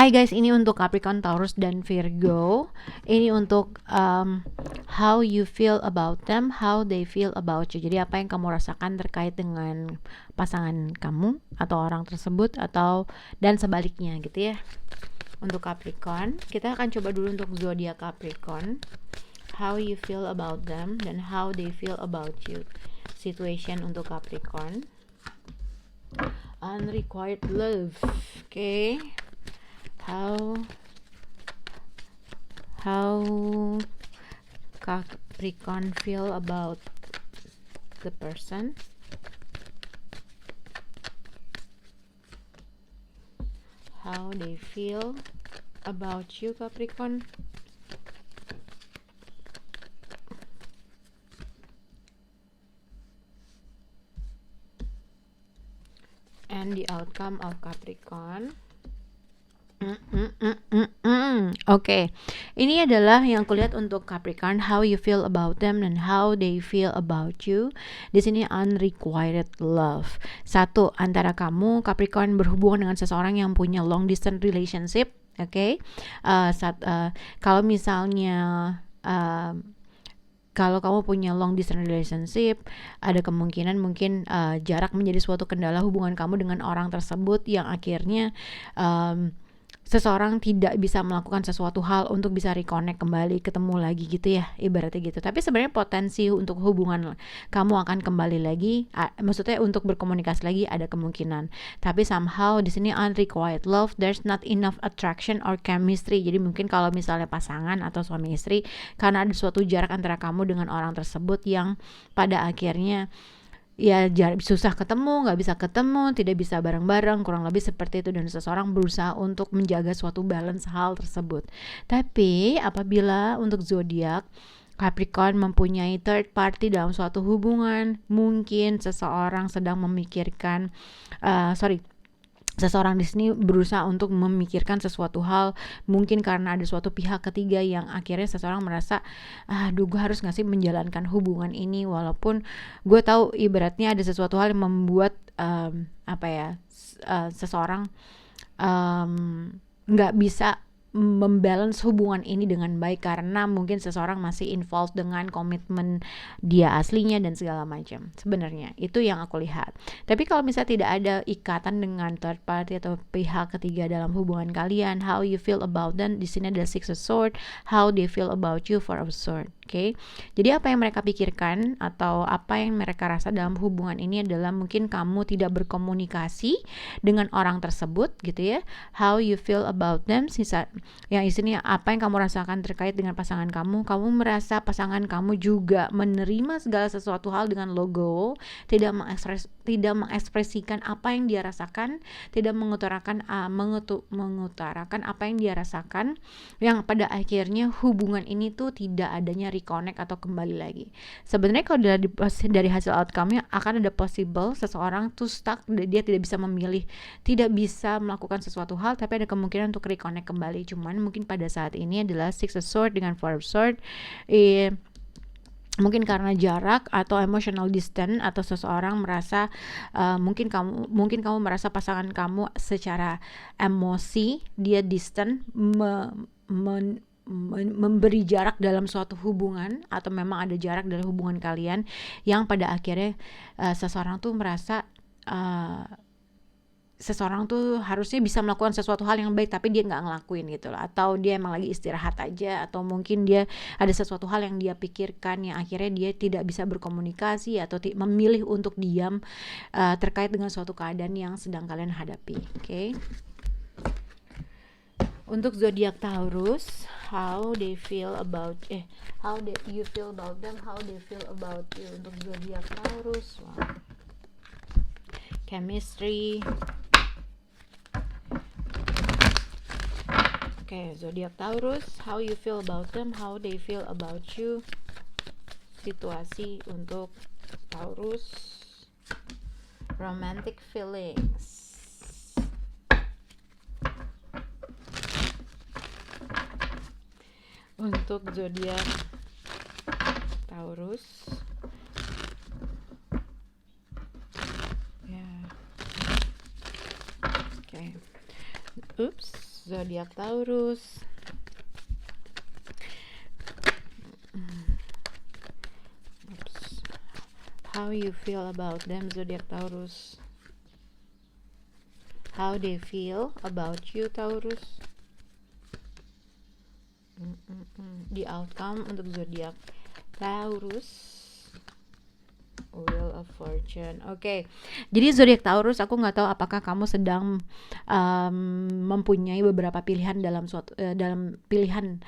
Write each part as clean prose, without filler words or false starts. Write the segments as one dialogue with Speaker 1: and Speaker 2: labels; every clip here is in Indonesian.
Speaker 1: Hai guys, ini untuk Capricorn, Taurus, dan Virgo. Ini untuk how you feel about them, how they feel about you. Jadi apa yang kamu rasakan terkait dengan pasangan kamu atau orang tersebut atau dan sebaliknya gitu ya. Untuk Capricorn, kita akan coba dulu untuk zodiak Capricorn. How you feel about them dan how they feel about you. Situation untuk Capricorn. Unrequited love. Okay. How Capricorn feel about the person, how they feel about you, Capricorn, and the outcome of Capricorn. Oke, ini adalah yang kulihat untuk Capricorn, how you feel about them and how they feel about you. Di sini unrequited love. Satu, antara kamu Capricorn berhubungan dengan seseorang yang punya long distance relationship. Oke, kalau misalnya kalau kamu punya long distance relationship, ada kemungkinan mungkin jarak menjadi suatu kendala hubungan kamu dengan orang tersebut yang akhirnya seseorang tidak bisa melakukan sesuatu hal untuk bisa reconnect kembali, ketemu lagi gitu ya, ibaratnya gitu. Tapi sebenarnya potensi untuk hubungan kamu akan kembali lagi, maksudnya untuk berkomunikasi lagi ada kemungkinan. Tapi somehow di sini unrequited love, there's not enough attraction or chemistry. Jadi mungkin kalau misalnya pasangan atau suami istri, karena ada suatu jarak antara kamu dengan orang tersebut yang pada akhirnya ya susah ketemu, nggak bisa ketemu, tidak bisa bareng-bareng, kurang lebih seperti itu, dan seseorang berusaha untuk menjaga suatu balance hal tersebut. Tapi apabila untuk zodiak Capricorn mempunyai third party dalam suatu hubungan, mungkin seseorang sedang memikirkan seseorang di sini berusaha untuk memikirkan sesuatu hal, mungkin karena ada suatu pihak ketiga yang akhirnya seseorang merasa, aduh gue harus nggak sih menjalankan hubungan ini, walaupun gue tahu ibaratnya ada sesuatu hal yang membuat seseorang nggak bisa membalance hubungan ini dengan baik karena mungkin seseorang masih involved dengan komitmen dia aslinya dan segala macam. Sebenarnya itu yang aku lihat. Tapi kalau misalnya tidak ada ikatan dengan third party atau pihak ketiga dalam hubungan kalian, how you feel about them, di sini ada six of sword, how they feel about you, four of sword. Oke. Jadi apa yang mereka pikirkan atau apa yang mereka rasa dalam hubungan ini adalah mungkin kamu tidak berkomunikasi dengan orang tersebut gitu ya. How you feel about them, yang isinya apa yang kamu rasakan terkait dengan pasangan kamu. Kamu merasa pasangan kamu juga menerima segala sesuatu hal dengan logo, tidak mengekspresikan apa yang dia rasakan, tidak mengutarakan apa yang dia rasakan, yang pada akhirnya hubungan ini tuh tidak adanya reconnect atau kembali lagi. Sebenarnya kalau dari hasil outcome-nya akan ada possible seseorang tuh stuck, dia tidak bisa memilih, tidak bisa melakukan sesuatu hal, tapi ada kemungkinan untuk reconnect kembali. Cuman mungkin pada saat ini adalah six of sword dengan four of sword, mungkin karena jarak atau emotional distance, atau seseorang merasa mungkin kamu merasa pasangan kamu secara emosi dia distant, memberi jarak dalam suatu hubungan, atau memang ada jarak dalam hubungan kalian yang pada akhirnya seseorang tuh merasa seseorang tuh harusnya bisa melakukan sesuatu hal yang baik tapi dia nggak ngelakuin gitu loh, atau dia emang lagi istirahat aja, atau mungkin dia ada sesuatu hal yang dia pikirkan yang akhirnya dia tidak bisa berkomunikasi atau memilih untuk diam terkait dengan suatu keadaan yang sedang kalian hadapi. Oke. Untuk zodiak Taurus, how they feel about you feel about them, how they feel about you. Untuk zodiak Taurus, wow. Chemistry. Oke, zodiak Taurus, how you feel about them, how they feel about you. Situasi untuk Taurus, romantic feelings. Untuk zodiak Taurus, ya, oke. Oops. zodiak Taurus. Oops. How you feel about them, zodiak Taurus? How they feel about you, Taurus? The outcome untuk zodiak Taurus. Wheel of Fortune. Oke. Jadi zodiak Taurus, aku nggak tahu apakah kamu sedang mempunyai beberapa pilihan dalam dalam pilihan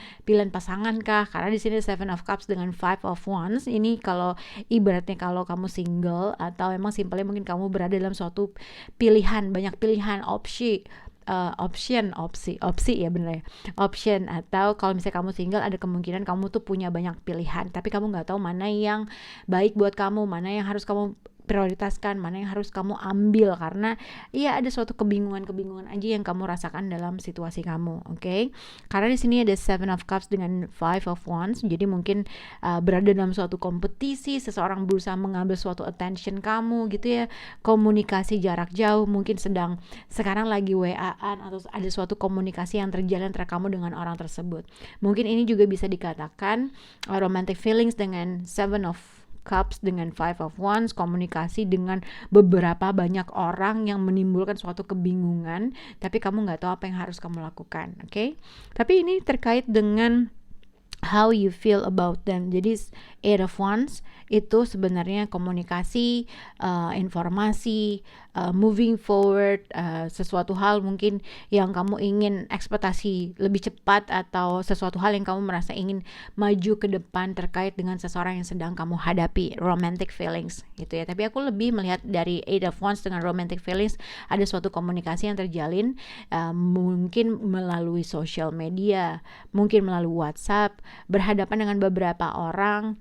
Speaker 1: pasangan kah? Karena di sini Seven of Cups dengan Five of Wands. Ini kalau ibaratnya kalau kamu single atau emang simpelnya mungkin kamu berada dalam suatu pilihan, banyak pilihan, opsi ya bener ya, option. Atau kalau misalnya kamu single, ada kemungkinan kamu tuh punya banyak pilihan tapi kamu nggak tahu mana yang baik buat kamu, mana yang harus kamu prioritaskan, mana yang harus kamu ambil, karena iya ada suatu kebingungan aja yang kamu rasakan dalam situasi kamu. Oke. Karena di sini ada Seven of Cups dengan Five of Wands, jadi mungkin berada dalam suatu kompetisi, seseorang berusaha mengambil suatu attention kamu gitu ya, komunikasi jarak jauh, mungkin sekarang lagi WA-an atau ada suatu komunikasi yang terjalin antara kamu dengan orang tersebut. Mungkin ini juga bisa dikatakan romantic feelings dengan Seven of Cups dengan Five of Wands, komunikasi dengan beberapa banyak orang yang menimbulkan suatu kebingungan, tapi kamu nggak tahu apa yang harus kamu lakukan. Oke? Tapi ini terkait dengan how you feel about them. Jadi Eight of Wands itu sebenarnya komunikasi, informasi, moving forward, sesuatu hal mungkin yang kamu ingin ekspektasi lebih cepat, atau sesuatu hal yang kamu merasa ingin maju ke depan terkait dengan seseorang yang sedang kamu hadapi, romantic feelings gitu ya. Tapi aku lebih melihat dari Eight of Wands dengan romantic feelings, ada suatu komunikasi yang terjalin, mungkin melalui social media, mungkin melalui WhatsApp, berhadapan dengan beberapa orang,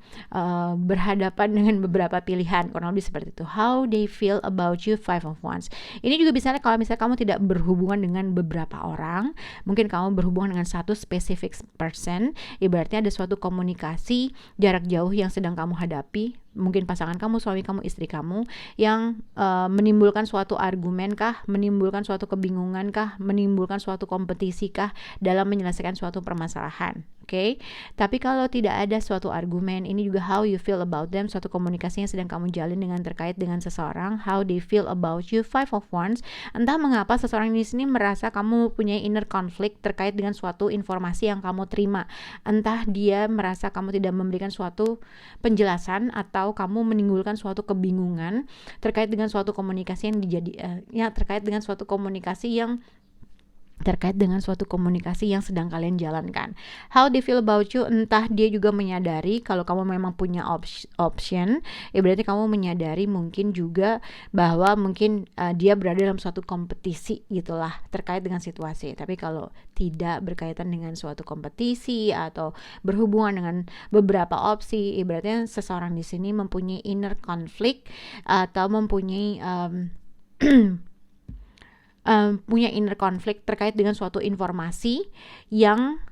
Speaker 1: berhadapan dengan beberapa pilihan, kurang lebih seperti itu. How they feel about you, Five of Wands. Ini juga bisa kalau misalnya kamu tidak berhubungan dengan beberapa orang, mungkin kamu berhubungan dengan satu specific person, ibaratnya ada suatu komunikasi jarak jauh yang sedang kamu hadapi, mungkin pasangan kamu, suami kamu, istri kamu, yang menimbulkan suatu argumen kah, menimbulkan suatu kebingungan kah, menimbulkan suatu kompetisi kah dalam menyelesaikan suatu permasalahan. Oke. Tapi kalau tidak ada suatu argumen, ini juga how you feel about them, suatu komunikasi yang sedang kamu jalin dengan terkait dengan seseorang, how they feel about you, Five of Wands. Entah mengapa seseorang di sini merasa kamu punya inner conflict terkait dengan suatu informasi yang kamu terima. Entah dia merasa kamu tidak memberikan suatu penjelasan, atau kamu menimbulkan suatu kebingungan terkait dengan suatu komunikasi yang sedang kalian jalankan. How they feel about you, entah dia juga menyadari kalau kamu memang punya option, berarti kamu menyadari mungkin juga bahwa mungkin dia berada dalam suatu kompetisi gitulah terkait dengan situasi. Tapi kalau tidak berkaitan dengan suatu kompetisi atau berhubungan dengan beberapa opsi, ibaratnya seseorang di sini mempunyai inner conflict atau mempunyai punya inner conflict terkait dengan suatu informasi yang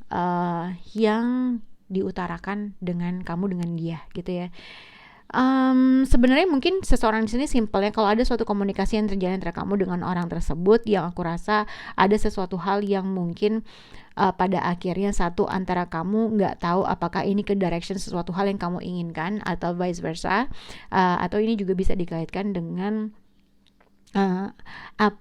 Speaker 1: diutarakan dengan kamu, dengan dia gitu ya. Sebenarnya mungkin seseorang di sini simpelnya kalau ada suatu komunikasi yang terjalin antara kamu dengan orang tersebut, yang aku rasa ada sesuatu hal yang mungkin pada akhirnya satu antara kamu nggak tahu apakah ini ke direction sesuatu hal yang kamu inginkan atau vice versa, atau ini juga bisa dikaitkan dengan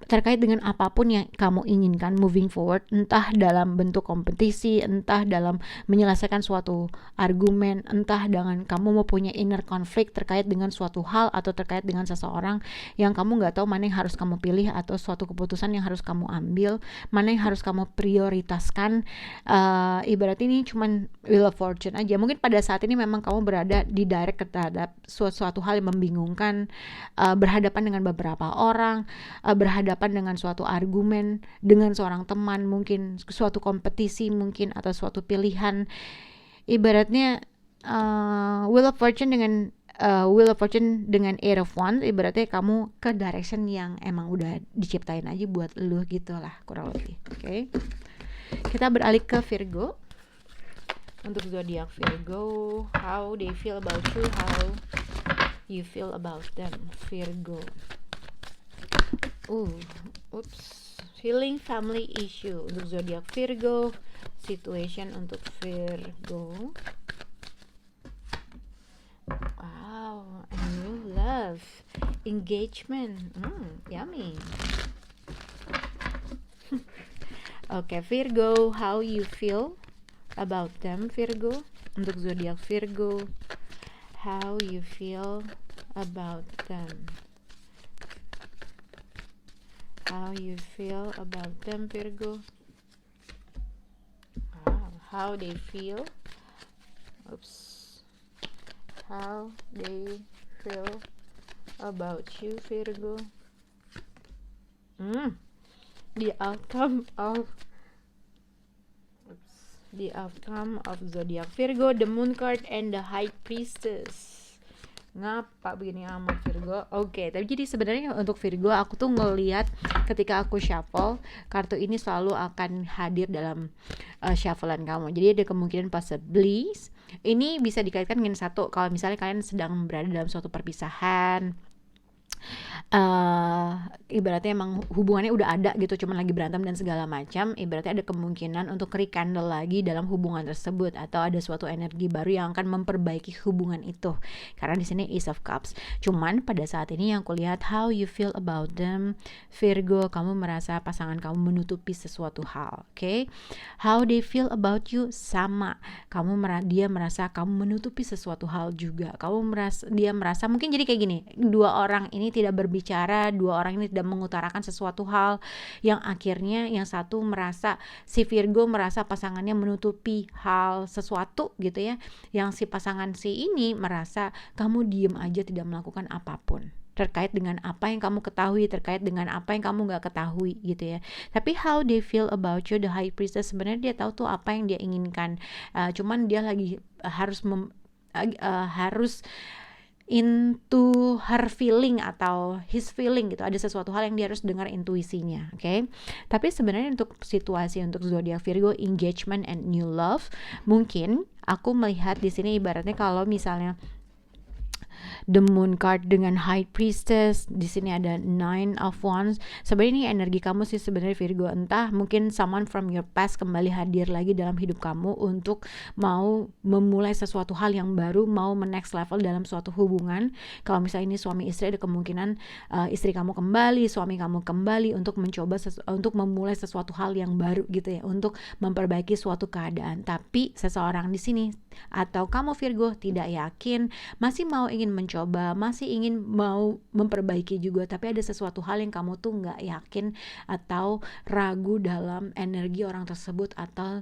Speaker 1: terkait dengan apapun yang kamu inginkan moving forward, entah dalam bentuk kompetisi, entah dalam menyelesaikan suatu argumen, entah dengan kamu mempunyai inner conflict terkait dengan suatu hal atau terkait dengan seseorang yang kamu nggak tahu mana yang harus kamu pilih, atau suatu keputusan yang harus kamu ambil, mana yang harus kamu prioritaskan. Ibarat ini cuman Wheel of Fortune aja. Mungkin pada saat ini memang kamu berada di direct terhadap suatu hal yang membingungkan, berhadapan dengan beberapa orang, berhadapan dengan suatu argumen dengan seorang teman, mungkin suatu kompetisi mungkin, atau suatu pilihan. Ibaratnya Wheel of Fortune dengan Eight of Wands, ibaratnya kamu ke direction yang emang udah diciptain aja buat lu gitu lah kurang lebih. Oke. Kita beralih ke Virgo. Untuk zodiak Virgo, how they feel about you, how you feel about them, Virgo. Feeling family issue untuk zodiak Virgo, situation untuk Virgo. Wow, a new love, engagement, yummy. Okay, Virgo, how you feel about them, Virgo? Untuk zodiak Virgo, how you feel about them? How you feel about them, Virgo? How they feel? Oops. How they feel about you, Virgo? The outcome of zodiac Virgo, the Moon card and the High Priestess. Ngapa begini amat Virgo? Oke, tapi jadi sebenarnya untuk Virgo aku tuh ngelihat ketika aku shuffle, kartu ini selalu akan hadir dalam shufflean kamu. Jadi ada kemungkinan possibly ini bisa dikaitkan dengan satu, kalau misalnya kalian sedang berada dalam suatu perpisahan, ibaratnya emang hubungannya udah ada gitu, cuman lagi berantem dan segala macam, ibaratnya ada kemungkinan untuk rekindle lagi dalam hubungan tersebut, atau ada suatu energi baru yang akan memperbaiki hubungan itu, karena di sini Ace of Cups. Cuman pada saat ini yang kulihat, how you feel about them, Virgo, kamu merasa pasangan kamu menutupi sesuatu hal, oke? How they feel about you, sama, dia merasa kamu menutupi sesuatu hal juga. Dia merasa mungkin jadi kayak gini, dua orang ini tidak berbicara, dua orang ini tidak mengutarakan sesuatu hal, yang akhirnya yang satu merasa, si Virgo merasa pasangannya menutupi hal sesuatu gitu ya, yang si pasangan si ini merasa kamu diem aja tidak melakukan apapun terkait dengan apa yang kamu ketahui, terkait dengan apa yang kamu gak ketahui gitu ya. Tapi how they feel about you, the High Priestess, sebenarnya dia tahu tuh apa yang dia inginkan, cuman dia lagi harus into her feeling atau his feeling gitu. Ada sesuatu hal yang dia harus dengar intuisinya, oke? Tapi sebenarnya untuk situasi untuk zodiak Virgo, engagement and new love, mungkin aku melihat di sini ibaratnya kalau misalnya the Moon card dengan High Priestess, di sini ada Nine of Wands. Sebenarnya ini energi kamu sih sebenarnya Virgo, entah mungkin someone from your past kembali hadir lagi dalam hidup kamu untuk mau memulai sesuatu hal yang baru, mau next level dalam suatu hubungan. Kalau misalnya ini suami istri, ada kemungkinan istri kamu kembali, suami kamu kembali untuk mencoba untuk memulai sesuatu hal yang baru gitu ya, untuk memperbaiki suatu keadaan. Tapi seseorang di sini atau kamu Virgo tidak yakin, masih mau ingin mencoba, masih ingin mau memperbaiki juga, tapi ada sesuatu hal yang kamu tuh nggak yakin atau ragu dalam energi orang tersebut, atau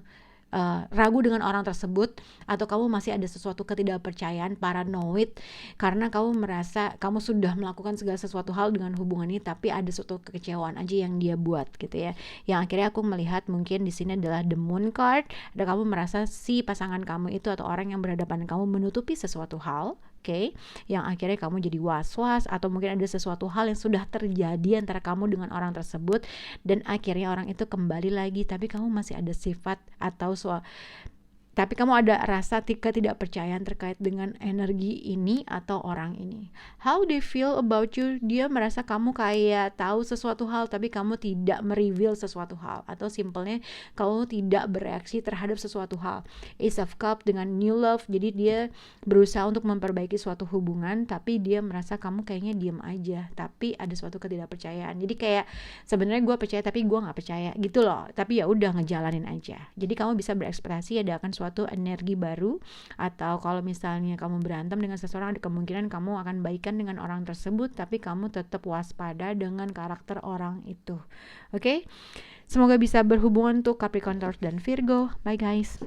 Speaker 1: ragu dengan orang tersebut, atau kamu masih ada sesuatu ketidakpercayaan, paranoid, karena kamu merasa kamu sudah melakukan segala sesuatu hal dengan hubungan ini, tapi ada suatu kekecewaan aja yang dia buat gitu ya. Yang akhirnya aku melihat mungkin di sini adalah the Moon card, dan kamu merasa si pasangan kamu itu atau orang yang berhadapan dengan kamu menutupi sesuatu hal, oke? Yang akhirnya kamu jadi was-was, atau mungkin ada sesuatu hal yang sudah terjadi antara kamu dengan orang tersebut, dan akhirnya orang itu kembali lagi, tapi kamu masih ada sifat atau tapi kamu ada rasa ketidakpercayaan terkait dengan energi ini atau orang ini. How they feel about you, dia merasa kamu kayak tahu sesuatu hal tapi kamu tidak mereveal sesuatu hal, atau simpelnya kamu tidak bereaksi terhadap sesuatu hal. Ace of Cups dengan new love, jadi dia berusaha untuk memperbaiki suatu hubungan, tapi dia merasa kamu kayaknya diem aja, tapi ada suatu ketidakpercayaan. Jadi kayak sebenarnya gue percaya tapi gue nggak percaya gitu loh, tapi ya udah ngejalanin aja. Jadi kamu bisa berekspektasi ada akan suatu energi baru, atau kalau misalnya kamu berantem dengan seseorang, ada kemungkinan kamu akan baikan dengan orang tersebut, tapi kamu tetap waspada dengan karakter orang itu. Oke? Semoga bisa berhubungan untuk Capricorn, Taurus, dan Virgo. Bye guys.